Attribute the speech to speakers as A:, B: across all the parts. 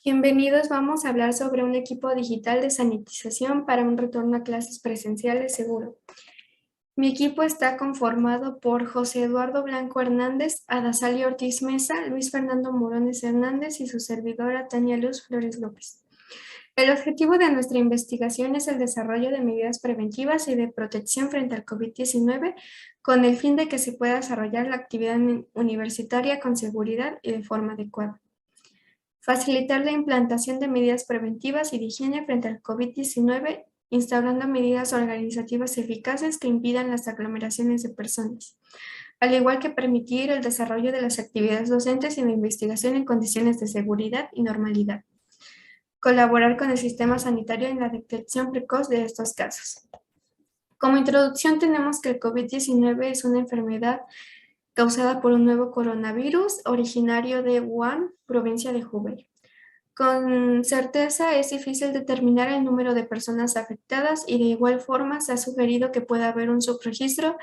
A: Bienvenidos, vamos a hablar sobre un equipo digital de sanitización para un retorno a clases presenciales seguro. Mi equipo está conformado por José Eduardo Blanco Hernández, Adasali Ortiz Mesa, Luis Fernando Morones Hernández y su servidora Tania Luz Flores López. El objetivo de nuestra investigación es el desarrollo de medidas preventivas y de protección frente al COVID-19 con el fin de que se pueda desarrollar la actividad universitaria con seguridad y de forma adecuada. Facilitar la implantación de medidas preventivas y de higiene frente al COVID-19, instaurando medidas organizativas eficaces que impidan las aglomeraciones de personas, al igual que permitir el desarrollo de las actividades docentes y la investigación en condiciones de seguridad y normalidad. Colaborar con el sistema sanitario en la detección precoz de estos casos. Como introducción tenemos que el COVID-19 es una enfermedad causada por un nuevo coronavirus originario de Wuhan, provincia de Hubei. Con certeza es difícil determinar el número de personas afectadas y de igual forma se ha sugerido que pueda haber un subregistro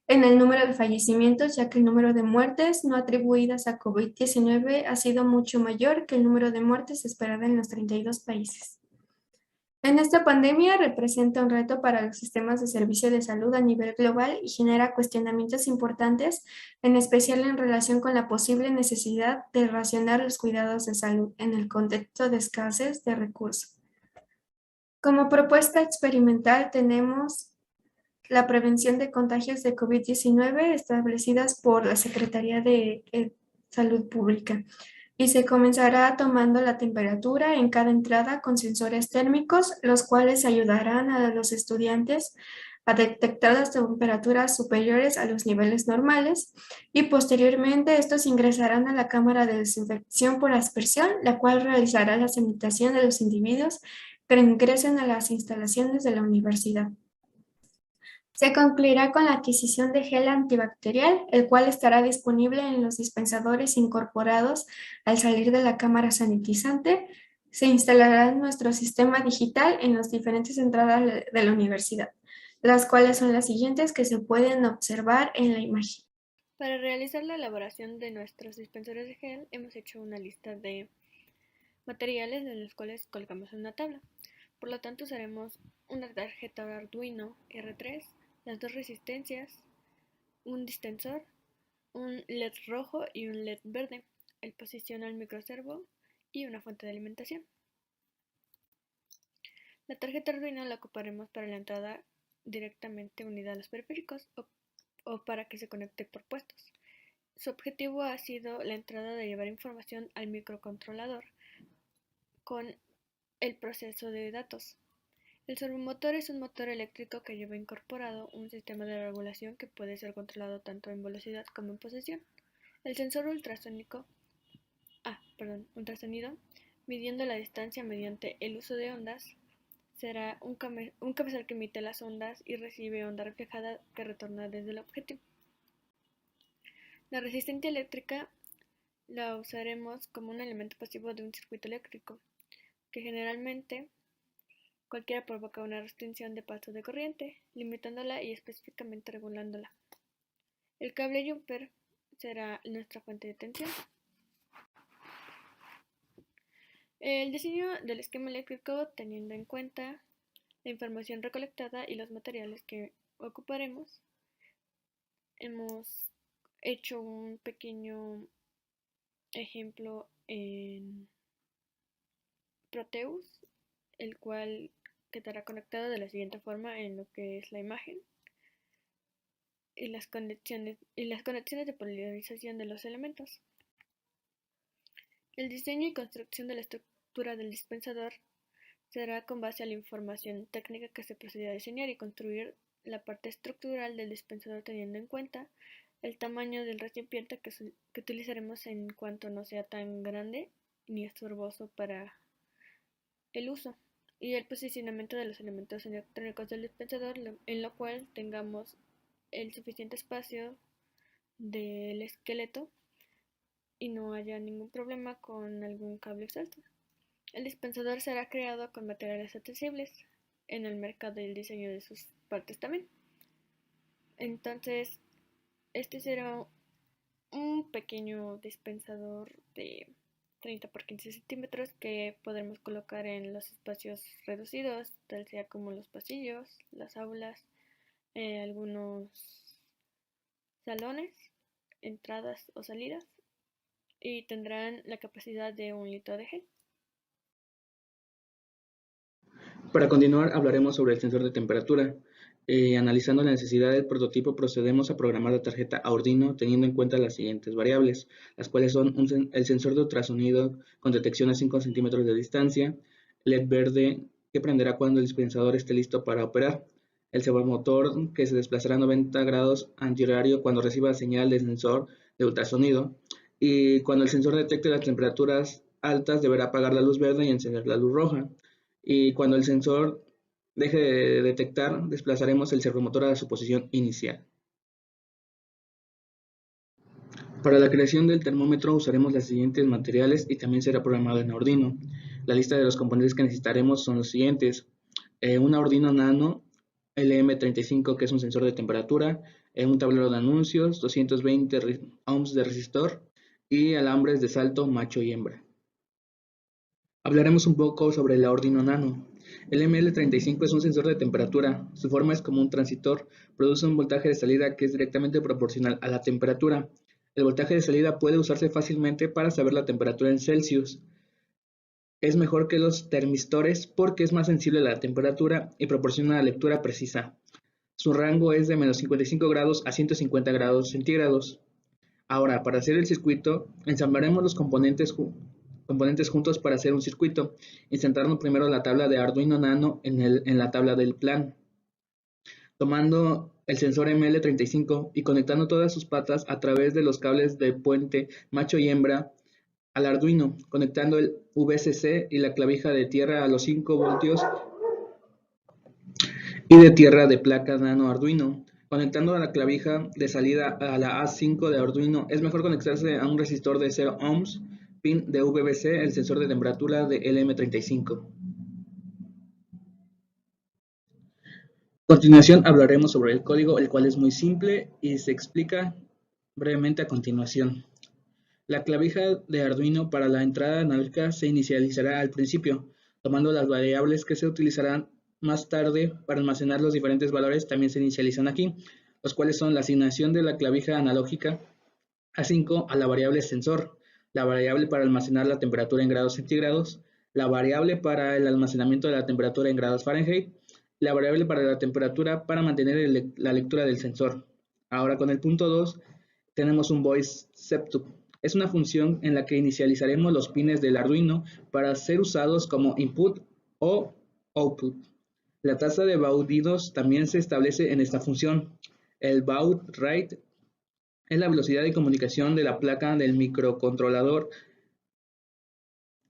A: en el número de fallecimientos, ya que el número de muertes no atribuidas a COVID-19 ha sido mucho mayor que el número de muertes esperada en los 32 países. En esta pandemia representa un reto para los sistemas de servicio de salud a nivel global y genera cuestionamientos importantes, en especial en relación con la posible necesidad de racionar los cuidados de salud en el contexto de escasez de recursos. Como propuesta experimental tenemos la prevención de contagios de COVID-19 establecidas por la Secretaría de Salud Pública y se comenzará tomando la temperatura en cada entrada con sensores térmicos, los cuales ayudarán a los estudiantes a detectar las temperaturas superiores a los niveles normales y posteriormente estos ingresarán a la cámara de desinfección por aspersión, la cual realizará la sanitización de los individuos que ingresen a las instalaciones de la universidad. Se concluirá con la adquisición de gel antibacterial, el cual estará disponible en los dispensadores incorporados al salir de la cámara sanitizante. Se instalará en nuestro sistema digital en las diferentes entradas de la universidad, las cuales son las siguientes que se pueden observar en la imagen.
B: Para realizar la elaboración de nuestros dispensores de gel, hemos hecho una lista de materiales de los cuales colgamos en una tabla. Por lo tanto, usaremos una tarjeta Arduino R3, las dos resistencias, un distensor, un LED rojo y un LED verde, el posicional microservo y una fuente de alimentación. La tarjeta Arduino la ocuparemos para la entrada directamente unida a los periféricos o para que se conecte por puestos. Su objetivo ha sido la entrada de llevar información al microcontrolador con el proceso de datos. El servomotor es un motor eléctrico que lleva incorporado un sistema de regulación que puede ser controlado tanto en velocidad como en posición. El sensor ultrasonido, midiendo la distancia mediante el uso de ondas, será un cabezal que emite las ondas y recibe onda reflejada que retorna desde el objetivo. La resistencia eléctrica la usaremos como un elemento pasivo de un circuito eléctrico, que generalmente cualquiera provoca una restricción de paso de corriente, limitándola y específicamente regulándola. El cable jumper será nuestra fuente de tensión. El diseño del esquema eléctrico, teniendo en cuenta la información recolectada y los materiales que ocuparemos, hemos hecho un pequeño ejemplo en Proteus, el cual quedará conectado de la siguiente forma en lo que es la imagen y las conexiones de polarización de los elementos. El diseño y construcción de la estructura del dispensador será con base a la información técnica que se procedió a diseñar y construir la parte estructural del dispensador teniendo en cuenta el tamaño del recipiente que utilizaremos en cuanto no sea tan grande ni estorboso para el uso, y el posicionamiento de los elementos electrónicos del dispensador, en lo cual tengamos el suficiente espacio del esqueleto y no haya ningún problema con algún cable suelto. El dispensador será creado con materiales accesibles en el mercado y el diseño de sus partes también. Entonces, este será un pequeño dispensador de 30 por 15 centímetros que podremos colocar en los espacios reducidos, tal sea como los pasillos, las aulas, algunos salones, entradas o salidas, y tendrán la capacidad de 1 litro de gel.
C: Para continuar, hablaremos sobre el sensor de temperatura. Analizando la necesidad del prototipo, procedemos a programar la tarjeta Arduino teniendo en cuenta las siguientes variables, las cuales son el sensor de ultrasonido con detección a 5 centímetros de distancia, LED verde que prenderá cuando el dispensador esté listo para operar, el servomotor que se desplazará a 90 grados antihorario cuando reciba señal del sensor de ultrasonido, y cuando el sensor detecte las temperaturas altas deberá apagar la luz verde y encender la luz roja. Y cuando el sensor deje de detectar, desplazaremos el servomotor a su posición inicial. Para la creación del termómetro usaremos los siguientes materiales y también será programado en Arduino. La lista de los componentes que necesitaremos son los siguientes. Un Arduino Nano LM35, que es un sensor de temperatura, un tablero de anuncios, 220 ohms de resistor y alambres de salto macho y hembra. Hablaremos un poco sobre el Arduino Nano. El ML35 es un sensor de temperatura. Su forma es como un transistor. Produce un voltaje de salida que es directamente proporcional a la temperatura. El voltaje de salida puede usarse fácilmente para saber la temperatura en Celsius. Es mejor que los termistores porque es más sensible a la temperatura y proporciona una lectura precisa. Su rango es de menos 55 grados a 150 grados centígrados. Ahora, para hacer el circuito, ensamblaremos los componentes juntos para hacer un circuito, insertando primero la tabla de Arduino Nano en la tabla del plan, tomando el sensor ML35 y conectando todas sus patas a través de los cables de puente macho y hembra al Arduino, conectando el VCC y la clavija de tierra a los 5 voltios y de tierra de placa Nano Arduino. Conectando a la clavija de salida a la A5 de Arduino, es mejor conectarse a un resistor de 0 ohms, pin de VBC, el sensor de temperatura de LM35. A continuación hablaremos sobre el código, el cual es muy simple y se explica brevemente a continuación. La clavija de Arduino para la entrada analógica se inicializará al principio, tomando las variables que se utilizarán más tarde para almacenar los diferentes valores también se inicializan aquí, los cuales son la asignación de la clavija analógica A5 a la variable sensor, la variable para almacenar la temperatura en grados centígrados, la variable para el almacenamiento de la temperatura en grados Fahrenheit, la variable para la temperatura para mantener la lectura del sensor. Ahora con el punto 2 tenemos un voice setup. Es una función en la que inicializaremos los pines del Arduino para ser usados como input o output. La tasa de baudidos también se establece en esta función. El baud rate es la velocidad de comunicación de la placa del microcontrolador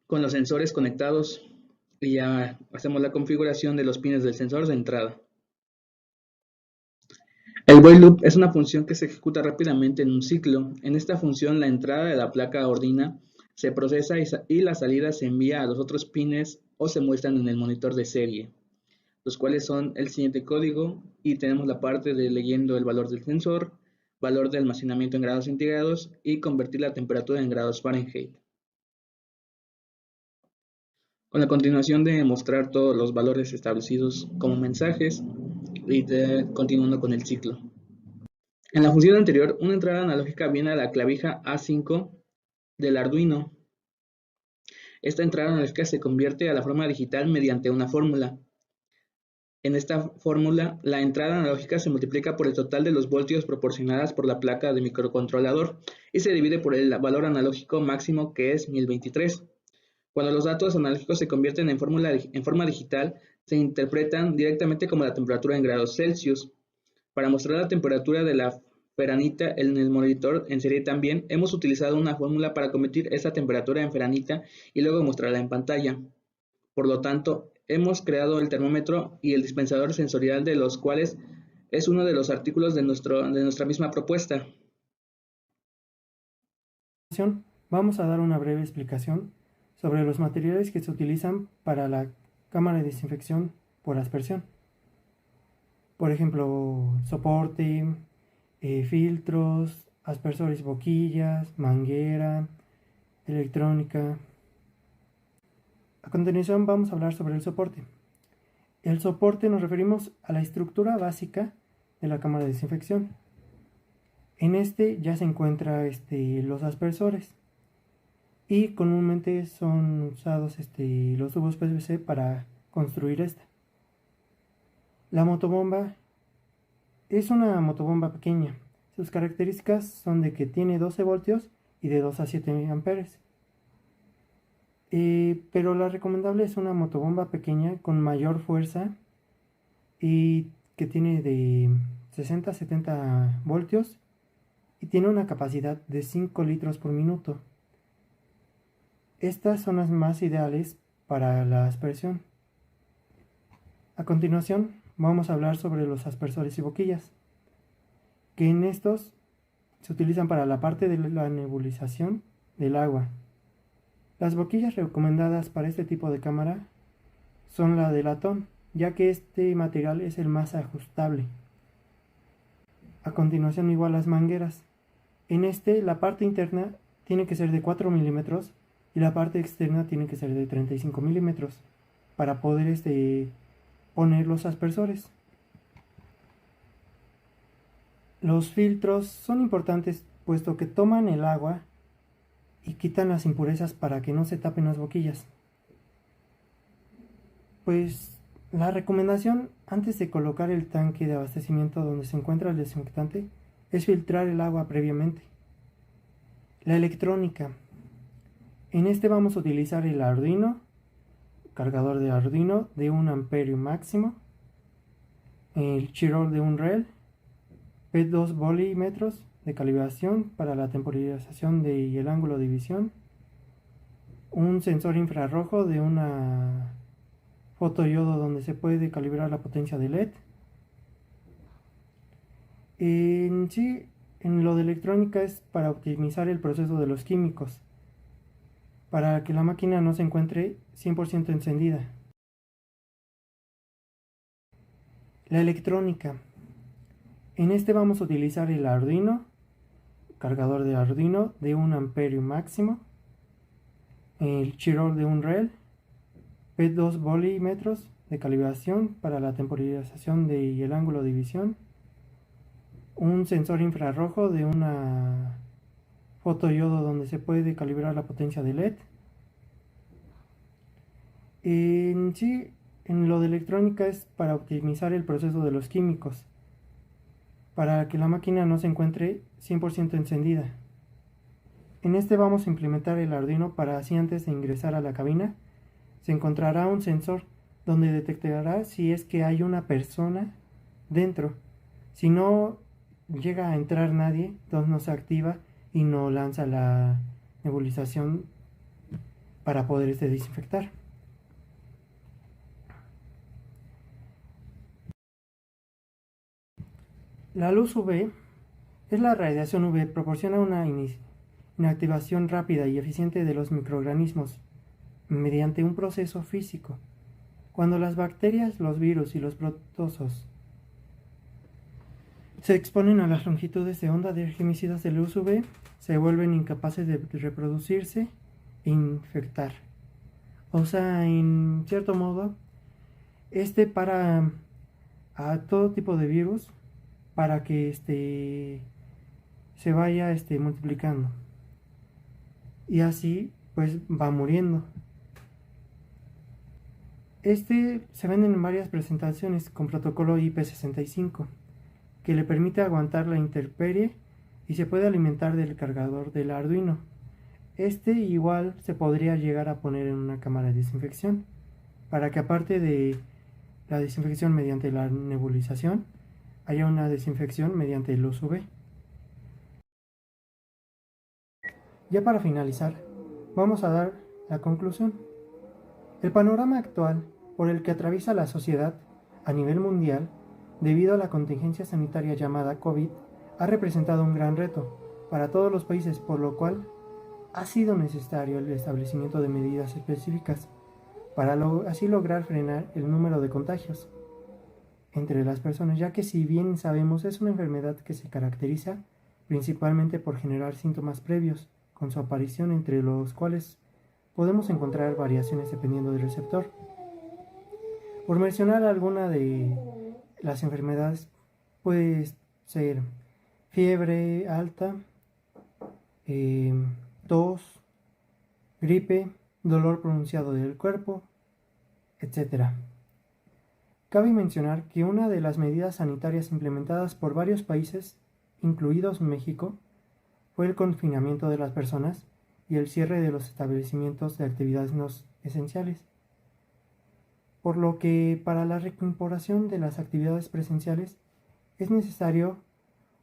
C: con los sensores conectados y ya hacemos la configuración de los pines del sensor de entrada. El while loop es una función que se ejecuta rápidamente en un ciclo. En esta función la entrada de la placa Arduino se procesa y la salida se envía a los otros pines o se muestran en el monitor de serie, los cuales son el siguiente código, y tenemos la parte de leyendo el valor del sensor, valor de almacenamiento en grados centígrados y convertir la temperatura en grados Fahrenheit. Con la continuación de mostrar todos los valores establecidos como mensajes y continuando con el ciclo. En la función anterior, una entrada analógica viene a la clavija A5 del Arduino. Esta entrada analógica se convierte a la forma digital mediante una fórmula. En esta fórmula, la entrada analógica se multiplica por el total de los voltios proporcionadas por la placa de microcontrolador y se divide por el valor analógico máximo, que es 1023. Cuando los datos analógicos se convierten en forma digital, se interpretan directamente como la temperatura en grados Celsius. Para mostrar la temperatura de la feranita en el monitor en serie también, hemos utilizado una fórmula para convertir esa temperatura en feranita y luego mostrarla en pantalla. Por lo tanto, hemos creado el termómetro y el dispensador sensorial, de los cuales es uno de los artículos de nuestra misma propuesta.
D: Vamos a dar una breve explicación sobre los materiales que se utilizan para la cámara de desinfección por aspersión. Por ejemplo, soporte, filtros, aspersores, boquillas, manguera, electrónica, A continuación vamos a hablar sobre el soporte. El soporte nos referimos a la estructura básica de la cámara de desinfección. En este ya se encuentran los aspersores y comúnmente son usados los tubos PVC para construir esta. La motobomba es una motobomba pequeña. Sus características son de que tiene 12 voltios y de 2 a 7 amperes. Pero la recomendable es una motobomba pequeña con mayor fuerza y que tiene de 60 a 70 voltios y tiene una capacidad de 5 litros por minuto. Estas son las más ideales para la aspersión. A continuación vamos a hablar sobre los aspersores y boquillas, que en estos se utilizan para la parte de la nebulización del agua. Las boquillas recomendadas para este tipo de cámara son la de latón, ya que este material es el más ajustable. A continuación igual las mangueras. En la parte interna tiene que ser de 4 milímetros y la parte externa tiene que ser de 35 milímetros para poder poner los aspersores. Los filtros son importantes puesto que toman el agua y quitan las impurezas para que no se tapen las boquillas. Pues la recomendación antes de colocar el tanque de abastecimiento donde se encuentra el desinfectante es filtrar el agua previamente. La electrónica. En vamos a utilizar el Arduino, cargador de Arduino de 1 amperio máximo, el Chirol de Unreal, P2 volímetros de calibración para la temporización y el ángulo de visión, un sensor infrarrojo de una fotoyodo donde se puede calibrar la potencia de LED. En lo de electrónica es para optimizar el proceso de los químicos, para que la máquina no se encuentre 100% encendida. La electrónica. En vamos a utilizar el Arduino, cargador de Arduino de 1 amperio máximo, el Chirol de Unreal, P2 volímetros de calibración para la temporización y el ángulo de visión, un sensor infrarrojo de una fotoyodo donde se puede calibrar la potencia de LED. En lo de electrónica es para optimizar el proceso de los químicos, para que la máquina no se encuentre 100% encendida. En vamos a implementar el Arduino para así antes de ingresar a la cabina se encontrará un sensor donde detectará si es que hay una persona dentro. Si no llega a entrar nadie, entonces no se activa y no lanza la nebulización para poder desinfectar. La luz UV es la radiación UV, proporciona una inactivación rápida y eficiente de los microorganismos mediante un proceso físico. Cuando las bacterias, los virus y los protozoos se exponen a las longitudes de onda de emitidas de luz UV, se vuelven incapaces de reproducirse e infectar. O sea, en cierto modo, para a todo tipo de virus para que se vaya multiplicando. Y así pues va muriendo. Se venden en varias presentaciones con protocolo IP65 que le permite aguantar la intemperie y se puede alimentar del cargador del Arduino. Igual se podría llegar a poner en una cámara de desinfección para que aparte de la desinfección mediante la nebulización haya una desinfección mediante luz UV. Ya para finalizar, vamos a dar la conclusión. El panorama actual por el que atraviesa la sociedad a nivel mundial debido a la contingencia sanitaria llamada COVID ha representado un gran reto para todos los países, por lo cual ha sido necesario el establecimiento de medidas específicas para así lograr frenar el número de contagios entre las personas, ya que si bien sabemos es una enfermedad que se caracteriza principalmente por generar síntomas previos con su aparición, entre los cuales podemos encontrar variaciones dependiendo del receptor. Por mencionar alguna de las enfermedades, puede ser fiebre alta, tos, gripe, dolor pronunciado del cuerpo, etc. Cabe mencionar que una de las medidas sanitarias implementadas por varios países, incluidos México, fue el confinamiento de las personas y el cierre de los establecimientos de actividades no esenciales, por lo que para la reincorporación de las actividades presenciales es necesario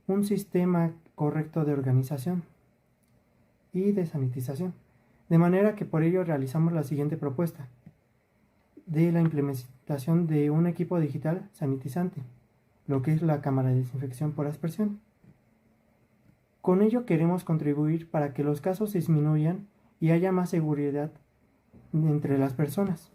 D: un sistema correcto de organización y de sanitización, de manera que por ello realizamos la siguiente propuesta de la implementación de un equipo digital sanitizante, lo que es la cámara de desinfección por aspersión. Con ello queremos contribuir para que los casos disminuyan y haya más seguridad entre las personas.